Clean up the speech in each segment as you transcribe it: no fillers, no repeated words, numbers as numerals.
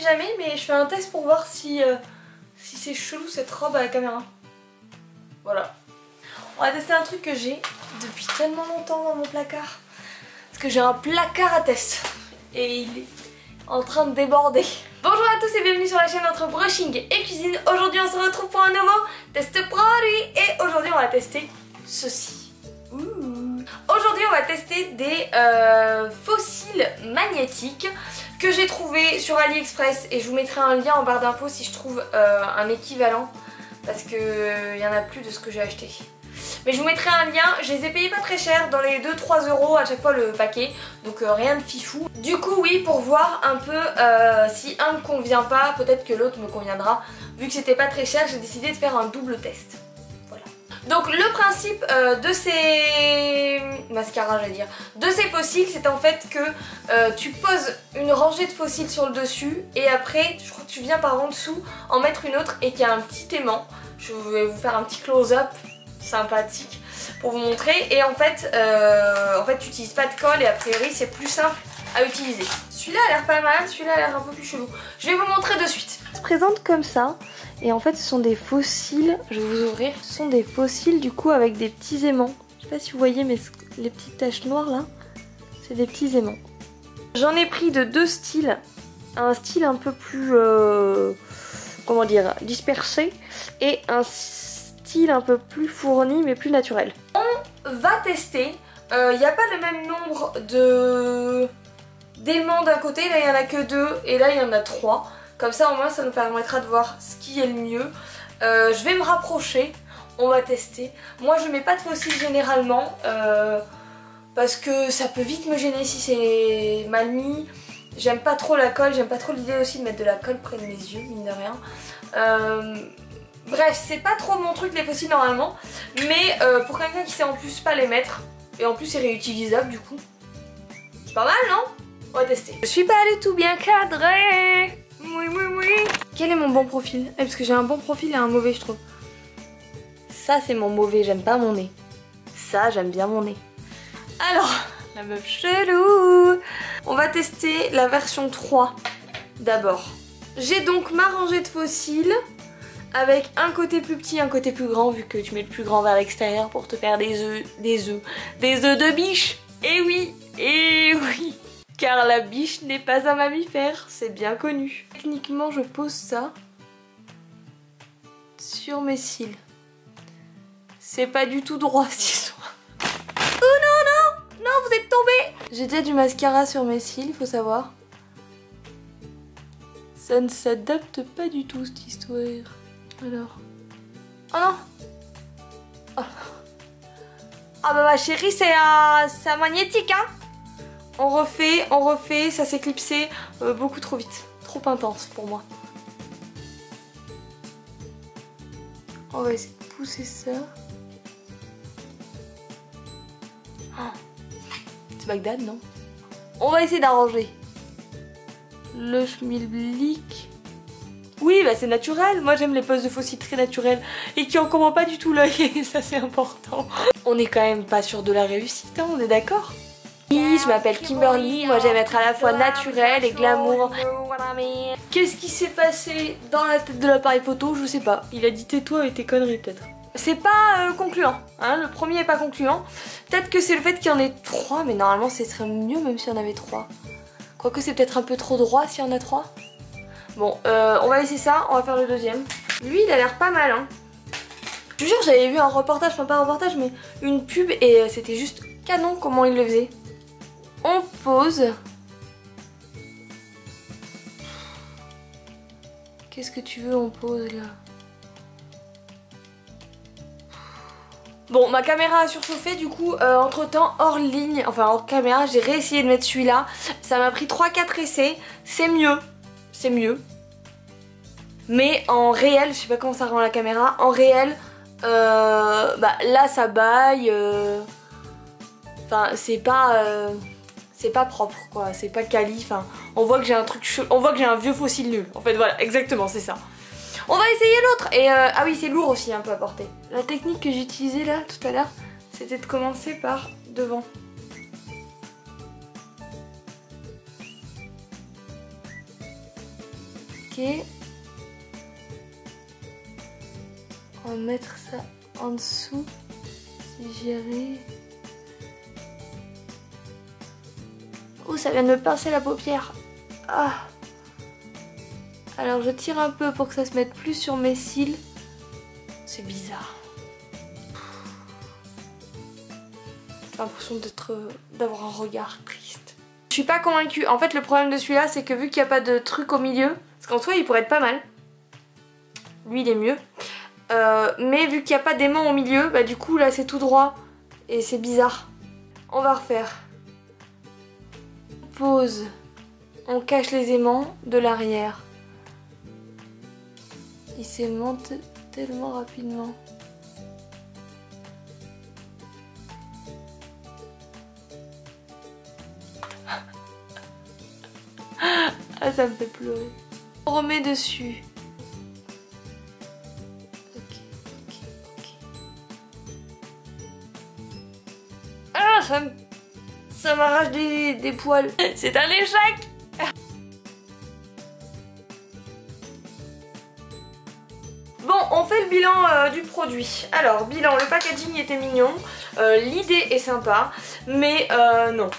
m'arrive jamais, mais je fais un test pour voir si c'est chelou cette robe à la caméra. Voilà. On va tester un truc que j'ai depuis tellement longtemps dans mon placard. Parce que j'ai un placard à test. Et il est en train de déborder. Bonjour à tous et bienvenue sur la chaîne entre brushing et cuisine. Aujourd'hui on se retrouve pour un nouveau test produit. Et aujourd'hui on va tester ceci. Aujourd'hui on va tester des fossiles magnétiques que j'ai trouvé sur AliExpress. Et je vous mettrai un lien en barre d'infos si je trouve un équivalent. Parce que y en a plus de ce que j'ai acheté. Mais je vous mettrai un lien, je les ai payés pas très cher, dans les 2-3 € à chaque fois le paquet, donc rien de fifou. Du coup oui, pour voir un peu si un me convient pas, peut-être que l'autre me conviendra. Vu que c'était pas très cher, j'ai décidé de faire un double test. Voilà. Donc le principe de ces mascaras, j'allais dire, de ces fossiles, c'est en fait que tu poses une rangée de fossiles sur le dessus et après, je crois que tu viens par en dessous en mettre une autre et qu'il y a un petit aimant. Je vais vous faire un petit close-up sympathique pour vous montrer et en fait tu n'utilises pas de colle et a priori c'est plus simple à utiliser. Celui-là a l'air pas mal, celui-là a l'air un peu plus chelou. Je vais vous montrer de suite. Ça se présente comme ça et en fait ce sont des fossiles, je vais vous ouvrir, ce sont des fossiles du coup avec des petits aimants. Je sais pas si vous voyez mais les petites taches noires là, c'est des petits aimants. J'en ai pris de deux styles, un style un peu plus comment dire, dispersé et un style un peu plus fourni mais plus naturel. On va tester, il n'y a pas le même nombre d'aimants d'un côté, là il n'y en a que 2 et là il y en a 3. Comme ça au moins ça nous permettra de voir ce qui est le mieux. Je vais me rapprocher, on va tester. Moi je mets pas de fossiles généralement parce que ça peut vite me gêner si c'est mal mis. J'aime pas trop la colle, j'aime pas trop l'idée aussi de mettre de la colle près de mes yeux, mine de rien. Bref, c'est pas trop mon truc les fossiles normalement, mais pour quelqu'un qui sait en plus pas les mettre, et en plus c'est réutilisable du coup, c'est pas mal non? On va tester. Je suis pas du tout bien cadrée. Oui. Quel est mon bon profil? Parce que j'ai un bon profil et un mauvais je trouve. Ça c'est mon mauvais, j'aime pas mon nez. Ça j'aime bien mon nez. Alors, la meuf chelou. On va tester la version 3 d'abord. J'ai donc ma rangée de fossiles. Avec un côté plus petit, un côté plus grand, vu que tu mets le plus grand vers l'extérieur pour te faire des œufs de biche. Et oui, car la biche n'est pas un mammifère, c'est bien connu. Techniquement, je pose ça sur mes cils. C'est pas du tout droit cette histoire. Oh non, vous êtes tombés. J'ai déjà du mascara sur mes cils, il faut savoir. Ça ne s'adapte pas du tout cette histoire. Alors. Oh non. Oh. Ah bah ma chérie c'est magnétique hein. On refait, ça s'est clipsé beaucoup trop vite. Trop intense pour moi. On va essayer de pousser ça. Oh. C'est Bagdad non? On va essayer d'arranger. Le schmilblick. Oui, bah c'est naturel. Moi j'aime les poses de fossiles très naturelles et qui encombrent pas du tout l'œil. Ça c'est important. On est quand même pas sûr de la réussite, hein, on est d'accord? Oui, je m'appelle Kimberly. Moi j'aime être à la fois naturelle et glamour. Qu'est-ce qui s'est passé dans la tête de l'appareil photo? Je sais pas. Il a dit tais-toi et tes conneries peut-être. C'est pas concluant, hein, le premier est pas concluant. Peut-être que c'est le fait qu'il y en ait 3, mais normalement ce serait mieux même s'il y en avait 3. Quoique c'est peut-être un peu trop droit s'il y en a 3. Bon, on va laisser ça, on va faire le deuxième. Lui, il a l'air pas mal, hein. Je vous jure, j'avais vu un reportage, enfin pas un reportage, mais une pub et c'était juste canon comment il le faisait. On pose. Qu'est-ce que tu veux, on pose là? Bon, ma caméra a surchauffé du coup, entre temps, hors ligne, enfin hors caméra, j'ai réessayé de mettre celui-là. Ça m'a pris 3-4 essais, c'est mieux. C'est mieux. Mais en réel, je sais pas comment ça rend la caméra, en réel, bah là ça baille, enfin c'est pas propre quoi, c'est pas quali, enfin on voit que j'ai un truc, on voit que j'ai un vieux fossile nul, en fait voilà, exactement c'est ça. On va essayer l'autre et ah oui c'est lourd aussi un peu à porter. La technique que j'ai utilisée là tout à l'heure, c'était de commencer par devant. Ok. On va mettre ça en dessous. Si j'y arrive. Oh, ça vient de me pincer la paupière. Ah. Alors je tire un peu pour que ça se mette plus sur mes cils. C'est bizarre. J'ai l'impression d'avoir un regard triste. Je suis pas convaincue. En fait le problème de celui-là c'est que vu qu'il n'y a pas de truc au milieu, parce qu'en soi il pourrait être pas mal. Lui il est mieux. Mais vu qu'il n'y a pas d'aimant au milieu, bah du coup là c'est tout droit. Et c'est bizarre. On va refaire. Pose. On cache les aimants de l'arrière. Il s'aimante tellement rapidement. Ah, ça me fait pleurer. On remet dessus. Ok. Ah, ça m'arrache des poils. C'est un échec. Bon, on fait le bilan du produit. Alors, bilan, le packaging était mignon. L'idée est sympa. Mais non.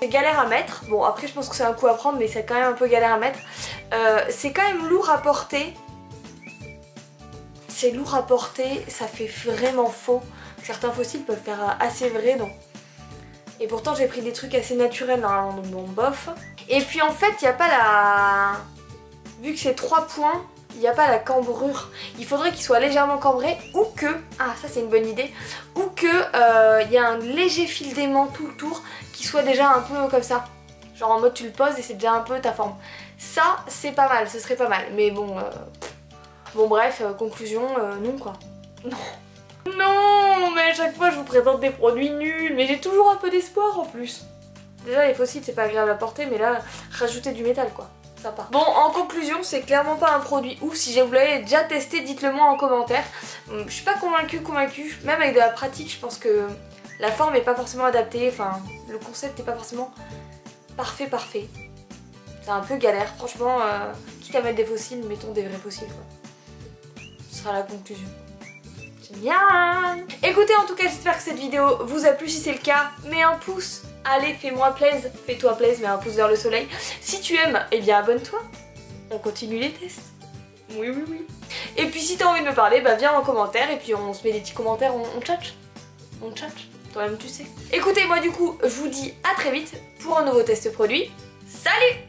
C'est galère à mettre. Bon, après, je pense que c'est un coup à prendre, mais c'est quand même un peu galère à mettre. C'est quand même lourd à porter. C'est lourd à porter. Ça fait vraiment faux. Certains fossiles peuvent faire assez vrai, donc. Et pourtant, j'ai pris des trucs assez naturels normalement, donc bon, bof. Et puis en fait, il n'y a pas la... Vu que c'est 3 points, il n'y a pas la cambrure. Il faudrait qu'il soit légèrement cambré ou que... Ah, ça c'est une bonne idée. Ou que il y a un léger fil d'aimant tout le tour qui soit déjà un peu comme ça. Genre en mode tu le poses et c'est déjà un peu ta forme. Ça, c'est pas mal, ce serait pas mal. Mais bon... Bon bref, conclusion, non quoi. Non. Non, mais à chaque fois je vous présente des produits nuls, mais j'ai toujours un peu d'espoir en plus. Déjà les fossiles c'est pas agréable à porter, mais là rajouter du métal quoi, sympa. Bon, en conclusion, c'est clairement pas un produit ouf. Si vous l'avez déjà testé, dites-le moi en commentaire. Je suis pas convaincue, même avec de la pratique, je pense que la forme est pas forcément adaptée, enfin le concept est pas forcément parfait. C'est un peu galère, franchement, quitte à mettre des fossiles, mettons des vrais fossiles quoi. Ce sera la conclusion. Génial! Écoutez, en tout cas, j'espère que cette vidéo vous a plu. Si c'est le cas, mets un pouce. Allez, fais-moi plaisir. Fais-toi plaisir, mets un pouce vers le soleil. Si tu aimes, eh bien abonne-toi. On continue les tests. Oui. Et puis si t'as envie de me parler, bah viens en commentaire et puis on se met des petits commentaires, on tchatche. On tchatche. Toi-même tu sais. Écoutez, moi du coup, je vous dis à très vite pour un nouveau test produit. Salut!